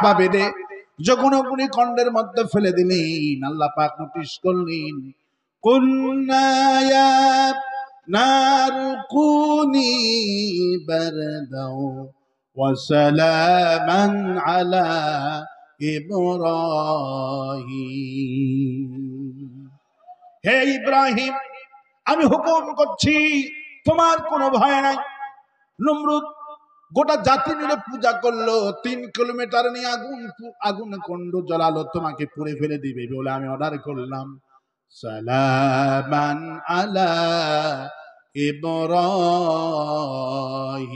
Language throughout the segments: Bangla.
পা বেঁধে যখন অগ্নিকুণ্ডের মধ্যে ফেলে দিলেন, আল্লাহ পাক নোটিশ করলেন, কুল্না ইয়া নারু কুনি বারদাও ওয়া সালামান আলা ইব্রাহিম। হে ইব্রাহিম, আমি হুকুম করছি, তোমার কোনো ভয় নাই। নমরুদ গোটা জাতি মিলে পূজা করলো, 3 কিলোমিটার নিয়ে আগুন কুণ্ড জ্বালালো, তোমাকে পুড়ে ফেলে দিবে বলে আমি অর্ডার করলাম। সালামান আলা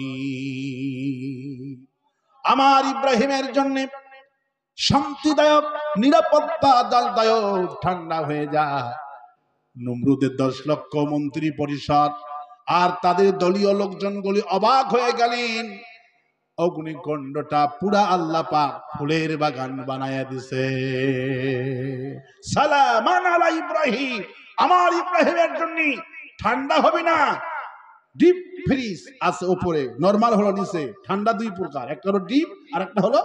ইব্রাহিম, আমার ইব্রাহিমের জন্য শান্তিদায়ক, নিরাপত্তা দায়ক, ঠান্ডা হয়ে যা। নমরুদের 10 লক্ষ মন্ত্রী পরিষদ আর তাদের দলীয় লোকজনগুলি অবাক হয়ে গেলেন। অগ্নিকুণ্ডটা পুরা আল্লাহ পাক ফুলের বাগান বানায়া দিছে। সালামান আলা ইব্রাহিম, আমার ইব্রাহিমের জন্য ঠান্ডা হবে না। ডিপ ফ্রিজ আছে উপরে, নরমাল হলো নিচে। ঠান্ডা 2 প্রকার, একটা হলো ডিপ আর একটা হলো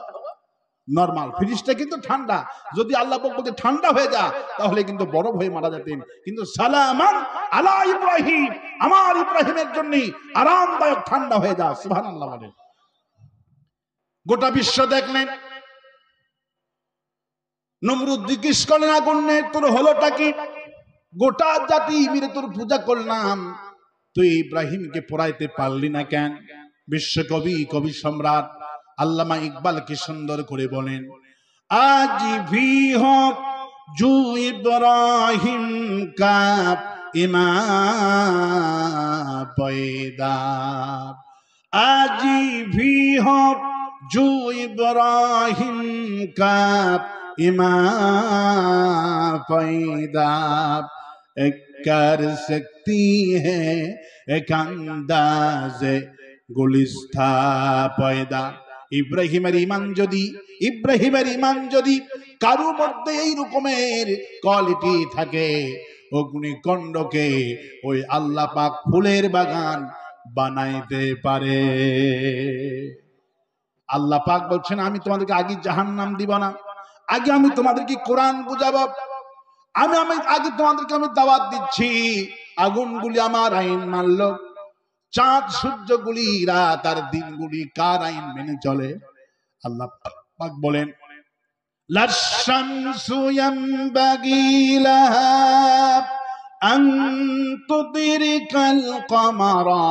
নরমাল। ফ্রিজটা কিন্তু ঠান্ডা, যদি আল্লাহ বলতে ঠান্ডা হয়ে যা তাহলে কিন্তু বরফ হয়ে মারা যেতেন। কিন্তু সালামান আলা ইব্রাহিম, আমার ইব্রাহিমের জন্য আরামদায়ক ঠান্ডা হয়ে যা। সুবহানাল্লাহ বলেন। গোটা বিশ্ব দেখলেন, নমরুদ জিজ্ঞেস করলেন, আগুনে তোর হলোটা কি? গোটা জাতি মিলে তোর পূজা করলাম, তুই ইব্রাহিমকে পোড়াইতে পারলি না কেন? বিশ্বকবি, কবি সম্রাট আল্লামা ইকবাল কি সুন্দর করে বলেন, আজ ভি হোক জু ইব্রাহিম কা ইমাম পয়দা, আজ ভি হোক জু ইব্রাহিম কা इमाम पैदा कर सकती है एक अंदाज़े गुलिस्ता पैदा। ইব্রাহিমের ইমান যদি কারো মধ্যে এই রকমের কোয়ালিটি থাকে, অগ্নিকুণ্ডকে ওই আল্লাহ পাক ফুলের বাগান বানাইতে পারে। আল্লাহ পাক বলছেন, আমি তোমাদেরকে আগে জাহান্নাম দিব না, আগে আমি তোমাদেরকে কোরআন বুঝাবো, আমি আগে তোমাদেরকে আমি দাওয়াত দিচ্ছি। আগুনগুলি আমার আইন মানলো, চাঁদ সূর্যগুলি, রাত আর দিনগুলি কার আইন মেনে চলে? আল্লাহ পাক বলেন, লাশ-শামসু ইয়ানবাগি লাহা আন তুদরিকাল কমারা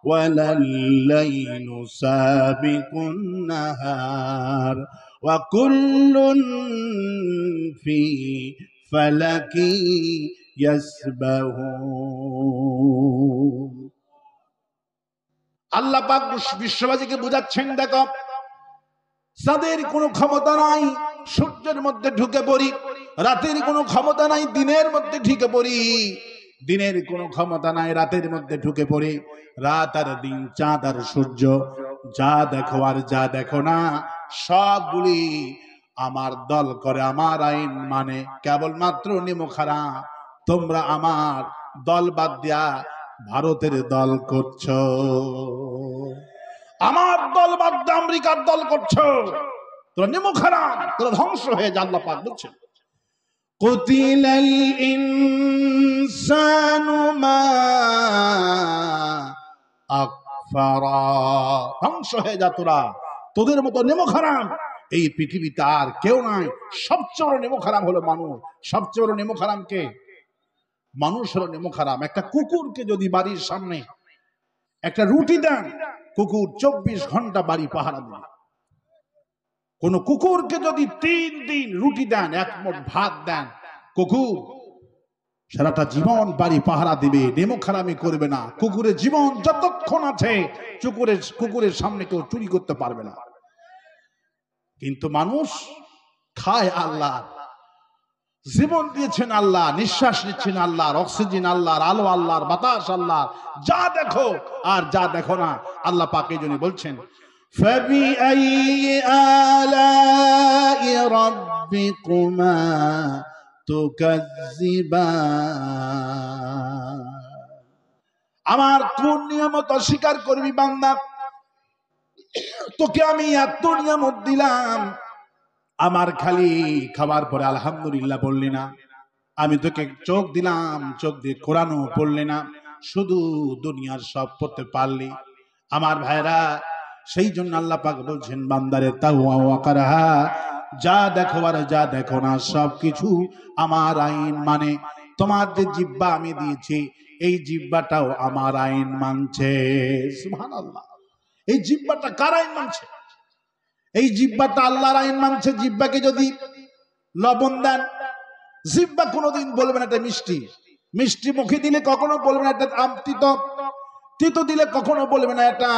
ওয়ালাল-লাইলু সাবিকুন নাহার ওয়া কুল্লুন ফি ফালাকি ইয়াসবাহুন। আল্লাহ পাক বিশ্ববাসীকে বুঝাচ্ছেন, দেখো, চাঁদের কোনো ক্ষমতা নাই সূর্যের মধ্যে ঢুকে পড়ি, রাতের কোনো ক্ষমতা নাই দিনের মধ্যে ঢুকে পড়ি, দিনের কোনো ক্ষমতা নাই রাতের মধ্যে ঢুকে পড়ি। রাত আর দিন, চাঁদ আর সূর্য, যা দেখো আর যা দেখো না, সবগুলি আমার দল করে, আমার আইন মানে। কেবলমাত্র নিমুখারা তোমরা আমার দল বাদ দিয়া ভারতের দল করছো, আমার দল বাদ দিয়ে আমেরিকার দল করছো, তোরা নিমুখারাম, তোরা ধ্বংস হয়ে যা। আল্লাহ পাক বলছেন, কুতিলাল ইনসানু মা আকফারা, ধ্বংস হয়ে যা তোরা, তোদের মতো নিমুখারাম এই পৃথিবীতে আর কেউ নাই। সবচেয়ে বড় নিমুখারাম হলো মানুষ। সবচেয়ে বড় নিমুখারাম কে? মানুষ হলো নিমুখারাম। একটা কুকুরকে যদি বাড়ির সামনে একটা রুটি দেন, কুকুর 24 ঘন্টা বাড়ি পাহারা দেয়। কোন কুকুরকে যদি 3 দিন রুটি দেন, 1 মুঠ ভাত দেন, কুকুর সারাটা জীবন বাড়ি পাহারা দিবে, নেমোখারামি করবে না। কুকুরের জীবন যতক্ষণ আছে, কুকুরের সামনে কেউ চুরি করতে পারবে না। কিন্তু মানুষ খায় আল্লাহ, জীবন দিয়েছেন আল্লাহ, নিঃশ্বাস নিচ্ছেন আল্লাহর, অক্সিজেন আল্লাহর, আলো আল্লাহর, বাতাস আল্লাহর, যা দেখো আর যা দেখো না আল্লাহ পাক এই জন্য বলছেন, ফাবিআইয়ি আলাই রাব্বিকুমা তুকাজ্জিবান। আমার কোন নিয়ামত অস্বীকার করবি বান্দা? তোকে আমি এত নিয়ামত দিলাম, আমার খালি খাবার পরে আলহামদুলিল্লাহ বললি না। আমি তোকে চোখ দিলাম, চোখ দিয়ে কোরআনও পড়লি না, শুধু দুনিয়ার সব পড়তে পারলি। আমার ভাইরা, সেই জন্য আল্লাহ পাক বলছেন বান্দারে তাওয়া ওয়াকারাহা, যা দেখো আর যা দেখো না সব কিছু আমার আইন মানে। তোমার যে জিহ্বা আমি দিয়েছি, এই জিহ্বাটাও আমার আইন মানছে। সুবহানাল্লাহ। এই জিহ্বাটা কার আইন মানছে? এই জিহ্বাটা আল্লাহর আইন মানছে। জিহ্বাকে যদি লবণ দেন, জিহ্বা কোনোদিন বলবে না এটা মিষ্টি। মিষ্টি মুখে দিলে কখনো বলবে না এটা তিতো। তিতো দিলে কখনো বলবে না এটা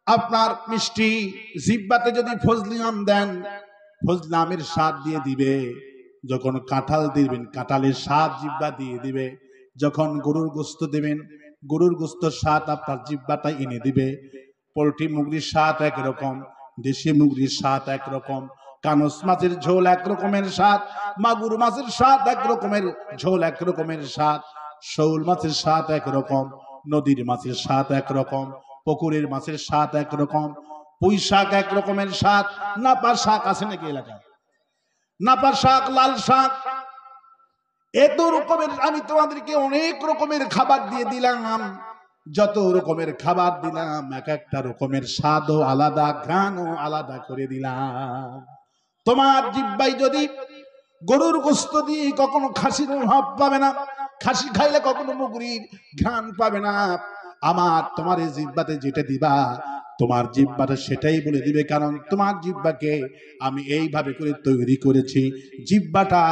আপনার মিষ্টি। জিহ্বাতে যদি ফজলি আম দেন, ফজলি আমের স্বাদ দিয়ে দিবে। যখন কাঁঠাল দিবেন, কাঁঠালের স্বাদ জিহ্বা দিয়ে দিবে। যখন গরুর গোস্ত দিবেন, গরুর গোস্তের স্বাদ আপনার জিহ্বাটা এনে দিবে। পোল্ট্রি মুরগির স্বাদ একরকম, দেশি মুরগির স্বাদ একরকম, কানস মাছের ঝোল এক রকমের স্বাদ, মাগুর মাছের স্বাদ এক রকমের ঝোল এক রকমের স্বাদ, শৌল মাছের স্বাদ একরকম, নদীর মাছের স্বাদ একরকম, পুকুরের মাছের স্বাদ একরকম, পুঁই শাক এক রকমের স্বাদ। নাপার শাক আছে নাকি এলাকায়? নাপার শাক, লাল শাক, এত রকমের। আমি তোমাদেরকে অনেক রকমের খাবার দিয়ে দিলাম। যত রকমের খাবার দিলাম, এক একটা রকমের স্বাদও আলাদা, ঘ্রাণও আলাদা করে দিলাম। তোমার জিহ্বাই যদি গরুর গোস্ত দিয়ে কখনো খাসির ভাব পাবে না, খাসি খাইলে কখনো মুগুরির ঘ্রাণ পাবে না। আমার তোমার এই জিহ্বাতে যেটা দিবা, তোমার জিহ্বাটা সেটাই বলে দিবে। কারণ তোমার জিহ্বাকে আমি এইভাবে করে তৈরি করেছি। জিহ্বাটা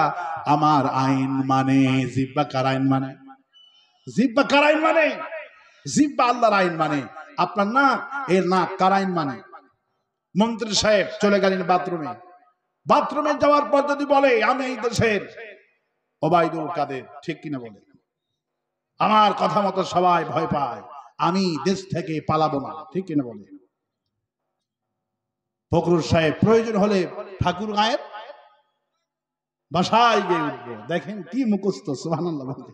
আমার আইন মানে। জিহ্বা কার আইন মানে? জিহ্বা কার আইন মানে? জিহ্বা আল্লাহর আইন মানে। আপনার নাক, এর নাক কার আইন মানে? মন্ত্রী সাহেব চলে গেলেন বাথরুমে, বাথরুমে যাওয়ার পর যদি বলে আমি এই দেশের ওবায়দুল কাদের, ঠিক কিনা বলে? আমার কথা মতো সবাই ভয় পায়, আমি দেশ থেকে পালাবো না, ঠিক কিনা বলে? ফখরুল সাহেব প্রয়োজন হলে ঠাকুর গায়েব বাসায় গিয়ে উঠবো। দেখেন কি মুখস্থ, সুবহানাল্লাহ বলে।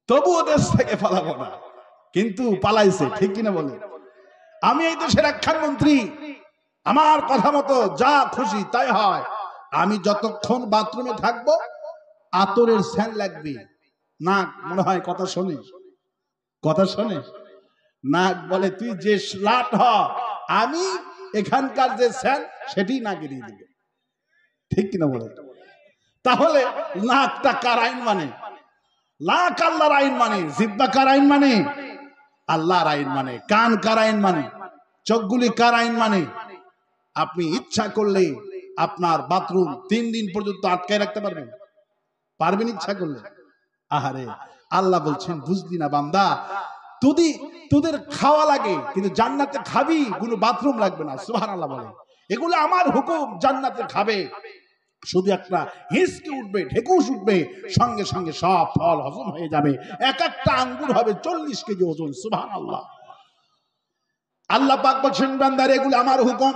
তবুও দেশ থেকে পালাবো না, কিন্তু পালাইছে, ঠিক কিনা বলে? আমি এই দেশের একখান মন্ত্রী, আমার কথা মতো যা খুশি তাই হয়। আমি যতক্ষণ বাথরুমে থাকবো আতরের স্যান লাগবে। নাক মনে হয় কথা শোনে, কথা শোনে। নাক বলে তুই যে লাট হ, আমি এখানকার যে স্যান সেটি না গিরিয়ে দিবে, ঠিক কিনা বলে? তাহলে নাকটা কার আইন মানে? নাক আল্লাহর আইন মানে। জিহ্বা কার আইন মানে? আল্লাহর আইন মানে। কান কার আইন মানে? চোখগুলি কার আইন মানে? আপনি ইচ্ছা করলে আপনার বাথরুম 3 দিন পর্যন্ত আটকায় রাখতে পারবেন? পারবেন ইচ্ছা করলে? আহারে, আল্লাহ বলছেন বুঝলি না বান্দা, তোদের খাওয়া লাগে কিন্তু জান্নাতে খাবি, কোনো বাথরুম লাগবে না। সুবহানাল্লাহ বলে। এগুলো আমার হুকুম, জান্নাতে খাবে। শুধু একটা হিসকে উঠবে, ঢেকুস উঠবে, সঙ্গে সঙ্গে সব ফল হজম হয়ে যাবে। এক একটা আঙ্গুর হবে 40 কেজি ওজন। সুবহানাল্লাহ। আল্লাহ পাক বলছেন বান্দারে এগুলো আমার হুকুম।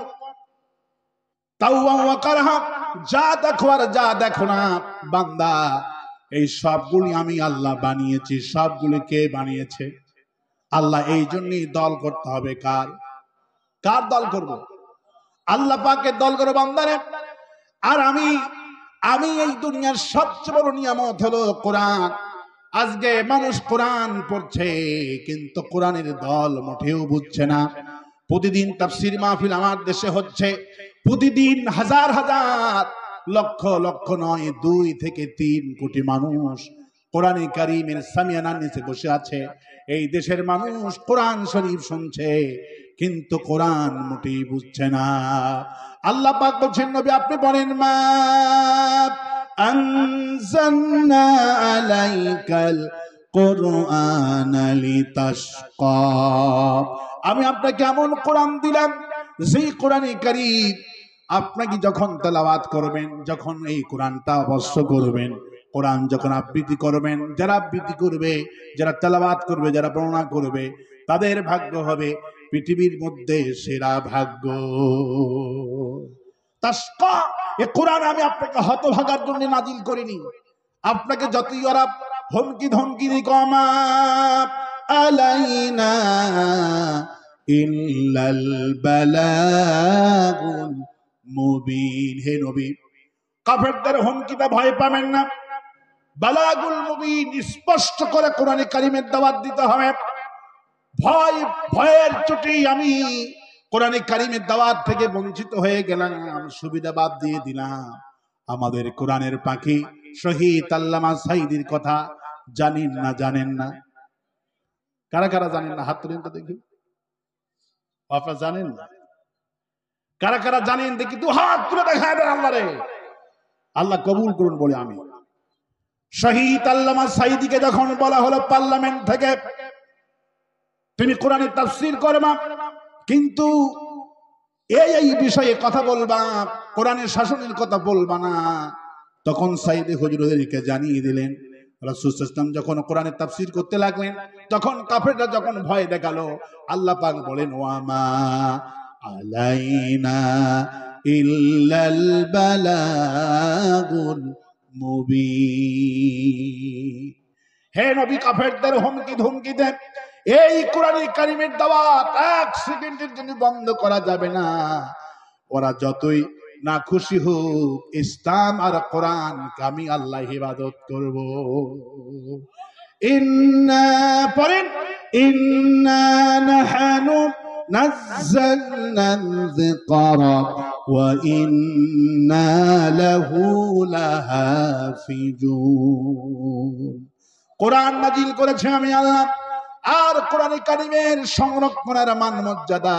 তাওয়া ওয়া কারহা, যা দেখো আর যা দেখো না বান্দা, এই সবগুলি আমি আল্লাহ বানিয়েছি। সবগুলি কে বানিয়েছে? আল্লাহ। এই জন্যই দল করতে হবে। কার কার দল করব? আল্লাহ পাকের দল করো বান্দারে। আর আমি এই দুনিয়ার সবচেয়ে বড় নিয়ামত হলো কোরআন। আজকে মানুষ কোরআন পড়ছে কিন্তু কোরআনের দল মোটেও বুঝছে না। প্রতিদিন তাফসীর মাহফিল আমার দেশে হচ্ছে, প্রতিদিন হাজার হাজার, লক্ষ লক্ষ নয়, 2 থেকে 3 কোটি মানুষ কোরআনে কারীমের সামিয়ানার নিচে বসে আছে। এই দেশের মানুষ কোরআন শরীফ শুনছে কিন্তু কোরআন মোটেই বুঝছে না। আল্লাহ পাক বলছেন নবী আপনি বলেন, মা আনজালনা আলাইকাল কুরআনা লিতাশকা, আমি আপনাকে এমন কোরআন দিলাম যেই কোরআনে কারীম আপনাকে যখন তেলাওয়াত করবেন, যখন এই কোরআনটা অবশ্য করবেন, কোরআন যখন আবৃত্তি করবেন, যারা আবৃত্তি করবে, যারা তেলাওয়াত করবে, যারা বর্ণনা করবে, তাদের ভাগ্য হবে পৃথিবীর মধ্যে সেরা ভাগ্য। তাশকা, এই কোরআন আমি আপনাকে হতভাগার জন্য নাজিল করিনি। আপনাকে যতই ওরা হুমকি ধমকি দিক, মা আলাইনা ইল্লাল বালাগুল মুবিন। হে নবী, কাফেরদের হুমকিতে ভয় পাবেন না। বালাগুল মুবিন, স্পষ্ট করে কোরআনে কারিমের দাওয়াত দিতে হবে। ভয়ের চোটে আমি কোরআনে কারিমের দাওয়াত থেকে বঞ্চিত হয়ে গেলাম, সুবিধা বাদ দিয়ে দিলাম। আমাদের কোরআনের পাখি শহীদ আল্লামা সাঈদীর কথা জানেন না? জানেন না? কারা কারা জানেন না? হাত তুলেন তো দেখি। আপনারা জানেন না? কারা কারা জানেন দেখি? দু হাত তুলে দেখায় দেন আল্লাহরে। আল্লাহ কবুল করুন বলে আমি। শহীদ আল্লামা সাঈদীকে যখন বলা হলো পার্লামেন্ট থেকে তুমি কোরআনের তাফসীর করবা, কিন্তু এই বিষয়ে কথা বলবা, কোরআনের শাসনের কথা বলবা না, তখন সাঈদী হুজুরদেরকে জানিয়ে দিলেন। রাসূল সাল্লাল্লাহু আলাইহি ওয়াসাল্লাম যখন কোরআনের তাফসীর করতে লাগলেন, তখন কাফেররা যখন ভয় দেখালো, আল্লাহ পাক বলেন ওয়ামা আলাইনা ইল্লাল বালাগুল মুবিন। হে নবী, কাফেরদের হুমকি ধমকি দেন, এই কোরআনে কারিমের দাওয়াত এক সেকেন্ডের জন্য বন্ধ করা যাবে না। ওরা যতই না খুশি হোক, ইসলাম আর কোরআন আমি আল্লাহ ইবাদত করব। ইন্না পড়েন, ইন্না নাহনু নাযালনা যিকরা ওয়া ইন্না লাহু লাহাফিজুন। কোরআন নাজিল করেছে আমি আল্লাহ, আর কোরআনে কারিমের সংরক্ষণের মান মর্যাদা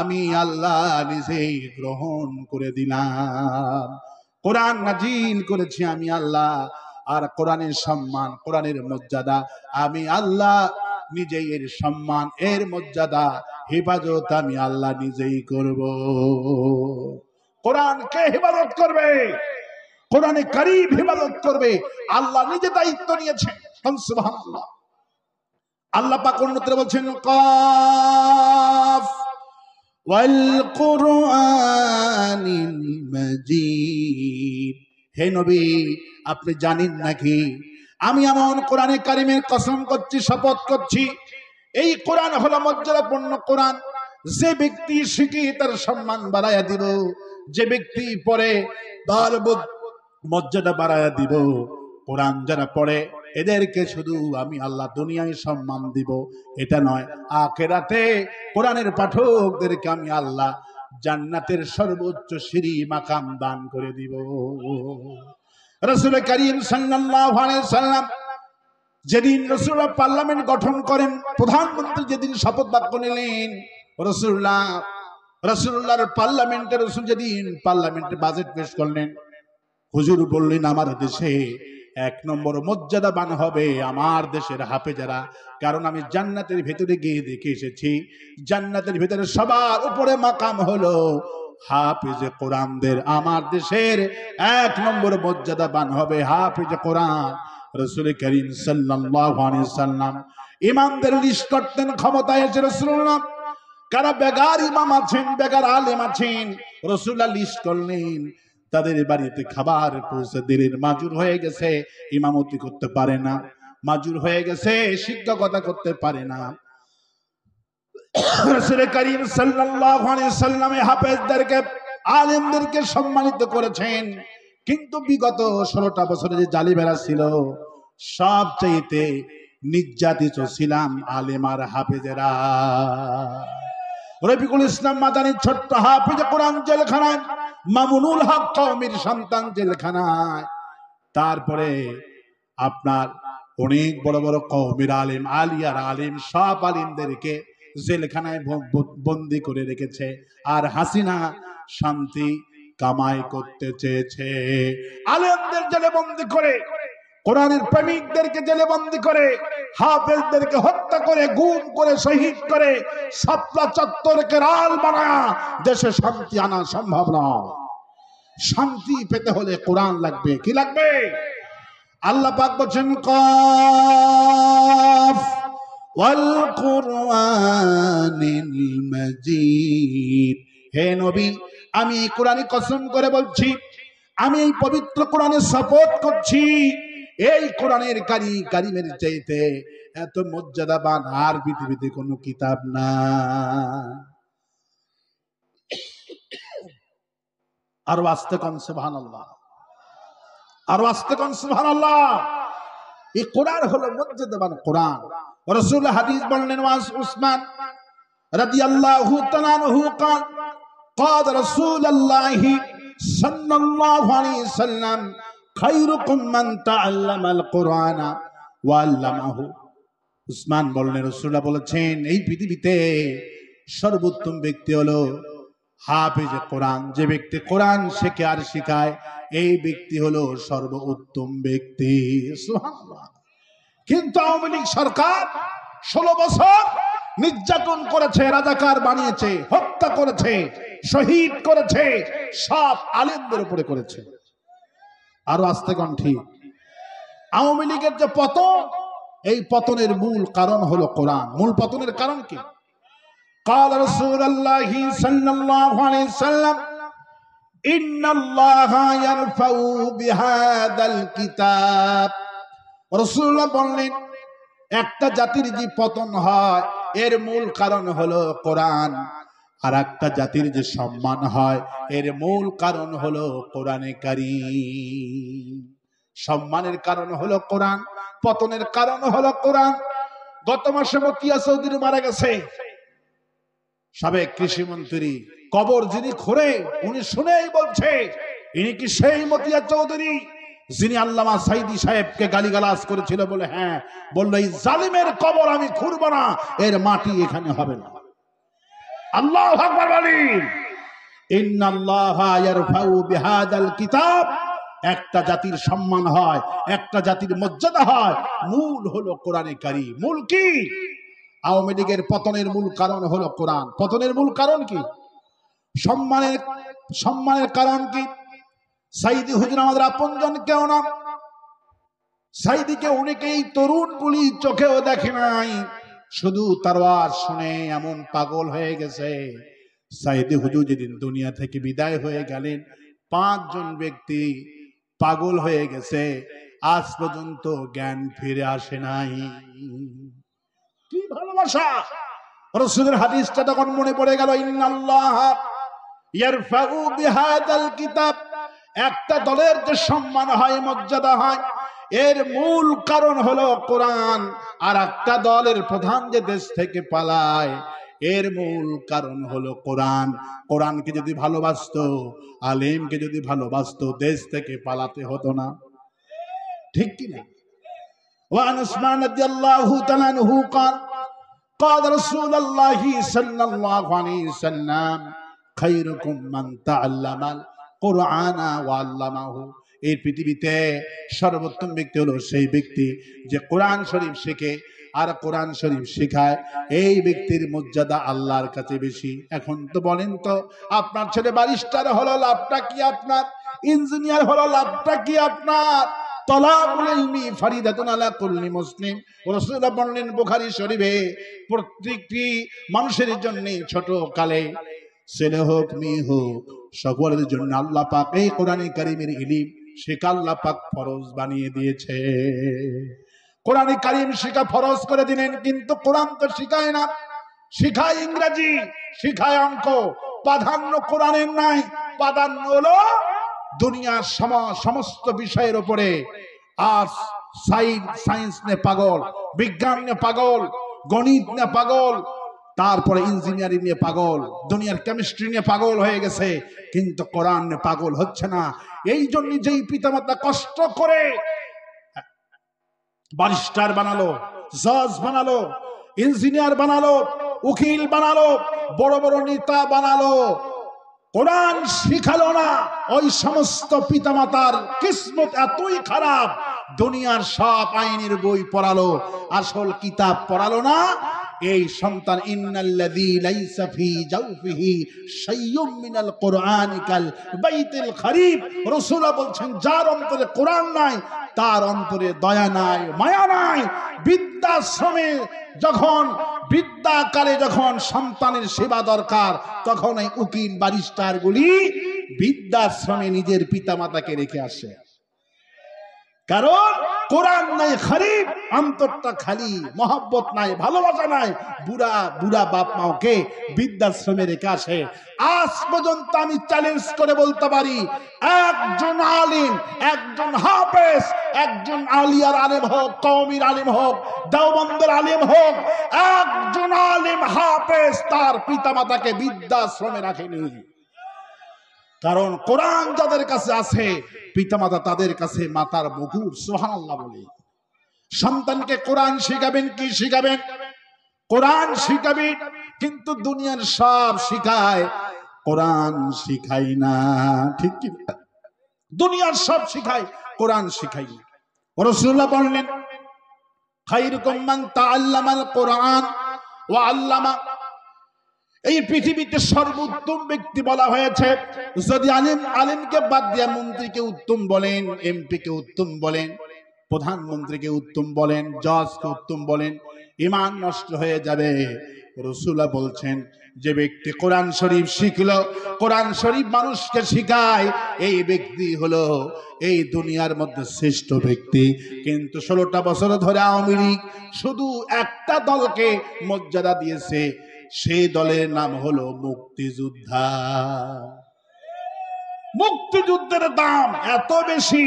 আমি আল্লাহ নিজেই গ্রহণ করে দিলাম। কোরআন নাজিল করেছি আমি আল্লাহ, আর কোরআনের সম্মান, কোরআনের মর্যাদা আমি আল্লাহ নিজেই, এর সম্মান, এর মর্যাদা, হেফাজত আমি আল্লাহ নিজেই করব। কোরআন কে হেফাজত করবে? কোরআনে কারিম হেফাজত করবে আল্লাহ নিজে দায়িত্ব নিয়েছেন। সুবহানাল্লাহ। আল্লাহ পাক অন্যত্র বলছেন কাফ ওয়াল কুরআনিল মাজিদ। হে নবী, আপনি জানেন নাকি আমি এমন কোরআনে কারিমের কসম করছি, শপথ করছি, এই কোরআন হলো মর্যাদাপূর্ণ কোরআন। যে ব্যক্তি শিখে তার সম্মান বাড়ায়া দিব, যে ব্যক্তি পড়ে তার মর্যাদা বাড়ায়া দিব। কোরআন যারা পড়ে এদেরকে শুধু আমি আল্লাহ দুনিয়ায় সম্মান দিব এটা নয়, আখিরাতে কোরআনের পাঠকদেরকে আমি আল্লাহ জান্নাতের সর্বোচ্চ সিঁড়ি মাকাম দান করে দিব। রাসূল করিম সাল্লাল্লাহু আলাইহি সাল্লাম যেদিন রাসূলুল্লাহ পার্লামেন্ট গঠন করেন, প্রধানমন্ত্রী যেদিন শপথ বাক্য নিলেন, রাসূলুল্লাহর পার্লামেন্টে রাসূল যেদিন পার্লামেন্টে বাজেট পেশ করলেন, হুজুর বললেন আমার দেশে এক নম্বর মর্যাদাবান হবে আমার দেশের হাফেজেরা, কারণ আমি জান্নাতের ভেতরে গিয়ে দেখে এসেছি, জান্নাতের ভেতরে সবার উপরে মাকাম হলো হাফেজে কোরআনদের। আমার দেশের এক নম্বর মর্যাদাবান হবে হাফেজে কোরআন। রাসূল করিম সাল্লাল্লাহু আলাইহি সাল্লাম ইমামদের লিস্ট করতেন, ক্ষমতায় এসে রাসূলুল্লাহ কারা বেগার ইমাম আছেন, বেগার আলেম আছেন, রাসূলুল্লাহ লিস্ট করলেন। তাদের বাড়িতে খাবার পৌঁছে দিলেন, মাজুর হয়ে গেছে, ইমামতি করতে পারে না, মাজুর হয়ে গেছে, শিক্ষকতা করতে পারে না। রাসূল করিম সাল্লাল্লাহু আলাইহি সাল্লাম হাফেজদেরকে, আলেমদেরকে সম্মানিত করেছেন। কিন্তু বিগত 16টা বছরে যে জালিমেরা ছিল, সবচাইতে নির্যাতিত ছিলাম আলেম আর হাফেজেরা। রফিকুল ইসলাম মাদানী ছোট্ট হাফেজ কোরআন জেলখানায়, মামুনুল হক কওমির সন্তান জেলখানায়, তারপরে আপনার অনেক বড় বড় কওমির আলেম, আলিয়ার আলেম, সব আলেমদেরকে জেলখানায় বন্দি করে রেখেছে। আর হাসিনা শান্তি কামাই করতে চেয়েছে, আলেমদের জেলে বন্দি করে, কোরআনের প্রেমিকদেরকে জেলে বন্দি করে, হাফেজদেরকে হত্যা করে, গুম করে, শহীদ করে, শাপলা চত্বরকে রাল বানায়া দেশে শান্তি আনা সম্ভব নয়। শান্তি পেতে হলে কোরআন লাগবে। কি লাগবে? আল্লাহ পাক বলেন কাফ ওয়াল কুরআনিল মাজিদ। হে নবী, আমি কোরআনে কসম করে বলছি, আমি এই পবিত্র কোরআনে শপথ করছি, এই কোরআনের কারিমের চাইতে এত মর্যাদাবান আর পৃথিবীতে কোনো কিতাব না। আর আস্তে কোন সুবহানাল্লাহ, আর আস্তে কোন সুবহানাল্লাহ। এই কোরআন হলো মর্যাদাবান কোরআন। রাসূল হাদিস বললেন উসমান রাদিয়াল্লাহু তাআলা আনহু قال قال رسول الله صلى الله عليه وسلم خيركم من تعلم القرآن وعلمه। উসমান বললেন রাসূলুল্লাহ বলেছেন এই পৃথিবীতে সর্বোত্তম ব্যক্তি হলো হাফেজ কোরআন, যে ব্যক্তি কোরআন শেখে আর শেখায়, এই ব্যক্তি হলো সর্বোত্তম ব্যক্তি। সুবহানাল্লাহ। কিন্তু আওয়ামী লীগ সরকার 16 বছর নির্যাতন করেছে, রাজাকার বানিয়েছে, হত্যা করেছে, শহীদ করেছে, সব আলেমদের উপরে করেছে। আরো আস্তে কোন ঠিক। আওয়ামী লীগের যে পতন, এই পতনের মূল কারণ হলো কোরআন। মূল পতনের কারণ কি? قال رسول الله صلى الله عليه وسلم إن الله يرفع بهذا الكتاب। রাসূলুল্লাহ বললেন একটা জাতির যে পতন হয় এর মূল কারণ হলো কোরআন, আর একটা জাতির যে সম্মান হয় এর মূল কারণ হলো কোরআনে কারীম। সম্মানের কারণ হলো কোরআন, পতনের কারণ হলো কোরআন। গত মাসে মতিয়া চৌধুরী মারা গেছে, সাবেক কৃষি মন্ত্রী। কবর যিনি খোঁড়ে উনি শুনেই বলছে ইনি কি সেই মতিয়া চৌধুরী যিনি আল্লামা সাইদি সাহেবকে গালিগালাজ করেছিল? বলে হ্যাঁ। বলল এই জালিমের কবর আমি খুঁড়ব না, এর মাটি এখানে হবে না। আল্লাহু আকবার বলেন। ইন্নাল্লাহা ইয়ারফাউ বিহাদাল কিতাব। একটা জাতির সম্মান হয়, একটা জাতির মর্যাদা হয়, মূল হলো কোরআনে কারীম। মূল কি? আওয়ামী লীগের পতনের মূল কারণ হলো কোরআন। পতনের মূল কারণ কি? সম্মানের কারণ কি? সাইদি হুজুর আমাদের আপনজন কেউ না। সাইদিকে অনেকেই তরুণ গুলি চোখেও দেখে নাই, শুধু তারওয়ার শুনে এমন পাগল হয়ে গেছে। সাইদি হুজুর যেদিন দুনিয়া থেকে বিদায় হয়ে গেলেন, 5 জন ব্যক্তি পাগল হয়ে গেছে, আজ পর্যন্ত জ্ঞান ফিরে আসে নাই। কি ভালোবাসা! রাসূলের হাদিসটা তখন মনে পড়ে গেল, ইন্নাল্লাহা ইয়ারফাউ বিহাদাল কিতাব। একটা দলের যে সম্মান হয়, মর্যাদা হয়, এর মূল কারণ হলো কোরআন। আর একটা দলের প্রধান যে দেশ থেকে পালায়, এর মূল কারণ হলো কোরআন। কোরআনকে যদি ভালোবাসতো, আলেমকে যদি ভালোবাসতো, দেশ থেকে পালাতে হতো না। ঠিক কি না? وعن عثمان رضي الله تعالى عنه قال قال رسول الله صلى الله عليه وسلم خيركم من تعلم القرآن وعلمه। এই পৃথিবীতে সর্বোত্তম ব্যক্তি হলো সেই ব্যক্তি যে কোরআন শরীফ শেখে আর কোরআন শরীফ শেখায়। এই ব্যক্তির মর্যাদা আল্লাহর কাছে বেশি। এখন তো বলেন তো, আপনার ছেলে ব্যারিস্টার হলো, লাভটা কি আপনার? ইঞ্জিনিয়ার হলো, লাভটা কি আপনার? তলাবুল ইলমি ফারিদাতুন আলা কুল্লি মুসলিম। রাসূলুল্লাহ বললেন বুখারী শরীফে, প্রত্যেকটি মানুষের জন্য ছোট কালে, ছেলে হোক মেয়ে হোক, সকলের জন্য আল্লাহ পাক এই কোরআনে কারীমের ইলম শেখা আল্লাহ পাক ফরজ বানিয়ে দিয়েছে। কোরআনে কারীম শেখা ফরজ করে দিলেন, কিন্তু কোরআন তো শিখায় না। শিখায় ইংরেজি, শিখায় অঙ্ক। প্রাধান্য কোরআনের নাই, প্রাধান্য হলো দুনিয়ার সমস্ত বিষয়ের উপরে। আর্টস সায়েন্স নে পাগল, বিজ্ঞান নে পাগল, গণিত নে পাগল, তারপরে ইঞ্জিনিয়ারিং নিয়ে পাগল, দুনিয়ার কেমিস্ট্রি নিয়ে পাগল হয়ে গেছে, কিন্তু কোরআন নিয়ে পাগল হচ্ছে না। এই জন্য যেই পিতামাতা কষ্ট করে ব্যারিস্টার বানালো, জজ বানালো, ইঞ্জিনিয়ার বানালো, উকিল বানালো, বড় বড় নেতা বানালো, কোরআন শিখালো না, ওই সমস্ত পিতামাতার কিসমত এতই খারাপ, দুনিয়ার সব আইনের বই পড়ালো, আসল কিতাব পড়ালো না। এই সন্তান ইন্নাল্লাযী লাইসা ফি জাওফিহি শাইয়ুম মিনাল কুরআনি কাল বাইতুল খরিব। রাসূলুল্লাহ বলছেন, যার অন্তরে কোরআন নাই তার অন্তরে দয়া নাই, মায়া নাই। বৃদ্ধাশ্রমে যখন বৃদ্ধাকালে যখন সন্তানের সেবা দরকার, তখন এই উকিল ব্যারিস্টার গুলি বৃদ্ধাশ্রমে নিজের পিতামাতাকে রেখে আসে। কারণ কোরআন নাই খরিব, অন্তরটা খালি, মহব্বত নাই, ভালোবাসা নাই। বুড়া বুড়া বাপ মাকে বৃদ্ধাশ্রমে রেখে আসে। আজ পর্যন্ত আমি চ্যালেঞ্জ করে বলতে পারি, একজন আলিম, একজন হাফেজ, একজন আলিয়ার আলিম হোক, কওমির আলিম হোক, দেওবন্দের আলিম হোক, একজন আলিম হাফেজ তার পিতামাতাকে বৃদ্ধাশ্রমে রাখেনি। কারণ কোরআন যাদের কাছে আছে, পিতামাতা তাদের কাছে মাতার মুকুট। সুবহানাল্লাহ বলে সন্তানকে কোরআন শিখাবেন। কি শিখাবেন? কোরআন শিখাবেন। কিন্তু দুনিয়ার সব শিখায়, কোরআন শিখাই না। ঠিক কি? দুনিয়ার সব শিখায়, কোরআন শিখাই না। রাসূলুল্লাহ বললেন, খায়রুকুম মান তাআল্লামাল কোরআন ওয়া আল্লামা। এই পৃথিবীতে সর্বোত্তম ব্যক্তি বলা হয়েছে। যদি আলিমকে বাদ দিয়ে মন্ত্রীকে উত্তম বলেন, এমপিকে উত্তম বলেন, প্রধানমন্ত্রীকে উত্তম বলেন, জজকে উত্তম বলেন, ঈমান নষ্ট হয়ে যাবে। রাসূলুল্লাহ বলছেন, যে ব্যক্তি কোরআন শরীফ শিখলো, কোরআন শরীফ মানুষকে শিখায়, এই ব্যক্তি হলো এই দুনিয়ার মধ্যে শ্রেষ্ঠ ব্যক্তি। কিন্তু 16টা বছর ধরে আওয়ামী লীগ শুধু একটা দলকে মর্যাদা দিয়েছে, সেই দলের নাম হলো মুক্তিযোদ্ধা। মুক্তিযুদ্ধের দাম এত বেশি,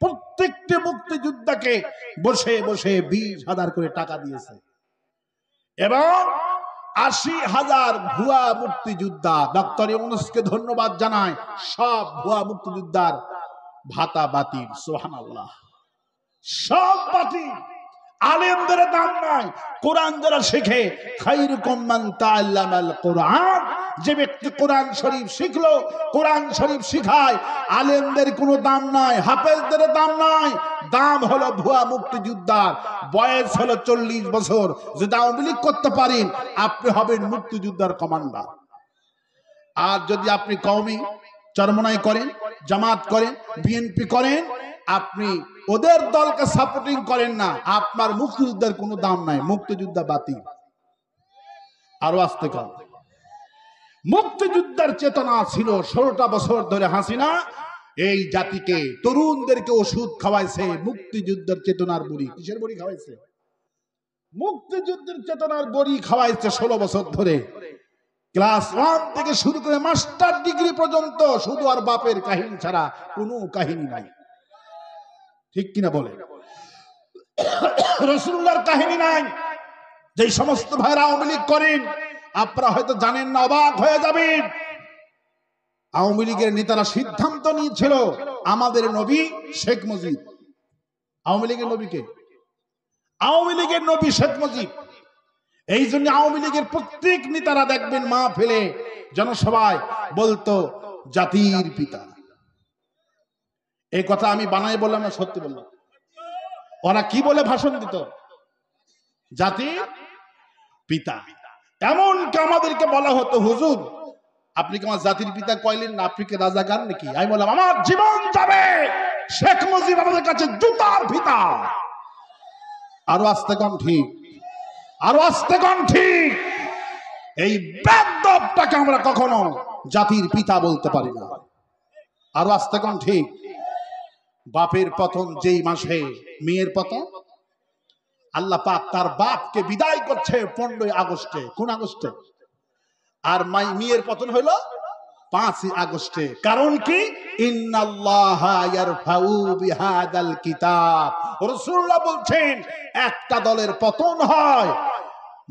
প্রত্যেকটি মুক্তিযোদ্ধাকে বসে বসে 20,000 করে টাকা দিয়েছে এবং 80,000 ভুয়া মুক্তিযোদ্ধা। ডক্টর ইউনূসকে ধন্যবাদ জানায়, সব ভুয়া মুক্তিযোদ্ধার ভাতা বাতিল। সুবহানাল্লাহ, সব বাতিল। আলেমদের দাম নাই। কোরআন যারা শেখে, খায়রুকুম মান তাআল্লামাল কোরআন, যে ব্যক্তি কোরআন শরীফ শিখলো, কোরআন শরীফ শিখায়, আলেমদের কোনো দাম নাই, হাফেজদের দাম নাই। দাম হলো ভুয়া মুক্তিযোদ্ধার। বয়স হলো 40 বছর। যদি আওয়ামী লীগ করতে পারেন, আপনি হবেন মুক্তিযোদ্ধার কমান্ডার। আর যদি আপনি কওমি চরমনাই করেন, জামাত করেন, বিএনপি করেন, আপনি ওদের দলকে সাপোর্টিং করেন না, আপনার মুক্তিযুদ্ধের কোনো দাম নাই। মুক্তিযোদ্ধা বাতিল। আরো আসতে কম। মুক্তিযুদ্ধের চেতনা ছিল। 16টা বছর ধরে হাসিনা এই জাতিকে, তরুণদেরকে ওষুধ খাওয়াইছে। মুক্তিযুদ্ধের চেতনার বড়ি। কিসের বড়ি খাওয়াইছে? মুক্তিযুদ্ধের চেতনার বড়ি খাওয়াইছে 16 বছর ধরে। ক্লাস 1 থেকে শুরু করে মাস্টার ডিগ্রি পর্যন্ত শুধু আর বাপের কাহিনী ছাড়া কোনো কাহিনী নাই। ঠিক কিনা বলে? রাসূলুল্লাহর কাহিনী নাই। যে সমস্ত ভাইরা আওয়ামী লীগ করেন, আপনারা হয়তো জানেন না, অবাক হয়ে যাবেন। আওয়ামী লীগের নেতারা সিদ্ধান্ত নিয়েছিল, আমাদের নবী শেখ মুজিব। আওয়ামী লীগের নবীকে? আওয়ামী লীগের নবী শেখ মুজিব। এই জন্য আওয়ামী লীগের প্রত্যেক নেতারা দেখবেন মা ফেলে জনসভায় বলতো জাতির পিতা। এই কথা আমি বানাই বললাম না সত্যি বললাম? ওরা কি বলে ভাষণ দিত? জাতির পিতা। এমনকি আমাদেরকে বলা হতো, হুজুর আপনি কি আমার জাতির পিতা কইলেন না, আপনি কি রাজাকার নাকি? আমি বললাম, আমার জীবন যাবে, শেখ মুজিব আমাদের কাছে জুতার পিতা। আরো আস্তে কম ঠিক, আরো আস্তে কম ঠিক। এই বেদবটাকে আমরা কখনো জাতির পিতা বলতে পারি না। আরো আস্তে কম ঠিক। বাপের পতন যেই মাসে, মেয়ের পতন, আল্লাহ পাক তার বাপকে বিদায় করছে 15 আগস্টে। কোন আগস্টে? আর মেয়ের পতন হলো 5 আগস্টে। কারণ কি? ইন্নাল্লাহা ইয়ারফাউ বিহাদাল কিতাব। রাসূলুল্লাহ বলছেন, একটা দলের পতন হয়,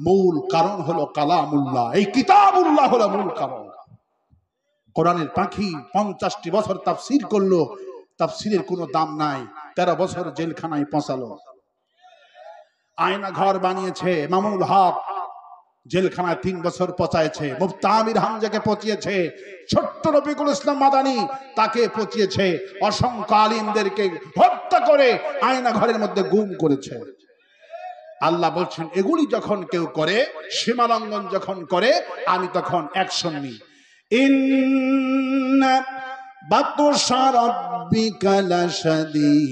মূল কারণ হলো কালামুল্লাহ। এই কিতাবুল্লাহ হলো মূল কারণ। কোরআনের পাখি 50টি বছর তাফসীর করলো, তাফসীরের কোনো দাম নাই। 13 বছর জেলখানায় পৌঁছালো। আয়না ঘর বানিয়েছে মামুনুল হক, জেলখানায় 3 বছর পচাইছে। মুফতি আমির হামজাকে পচিয়েছে। ছোট্ট রফিকুল ইসলাম মাদানী, তাকে পচিয়েছে। অসংখ্য আলিমদেরকে হত্যা করে আয়না ঘরের মধ্যে গুম করেছে। আল্লাহ বলছেন, এগুলি যখন কেউ করে, সীমালঙ্ঘন যখন করে, আমি তখন অ্যাকশন নিই। ইন্না বাতুশা রাব্বিকা লাশাদীদ।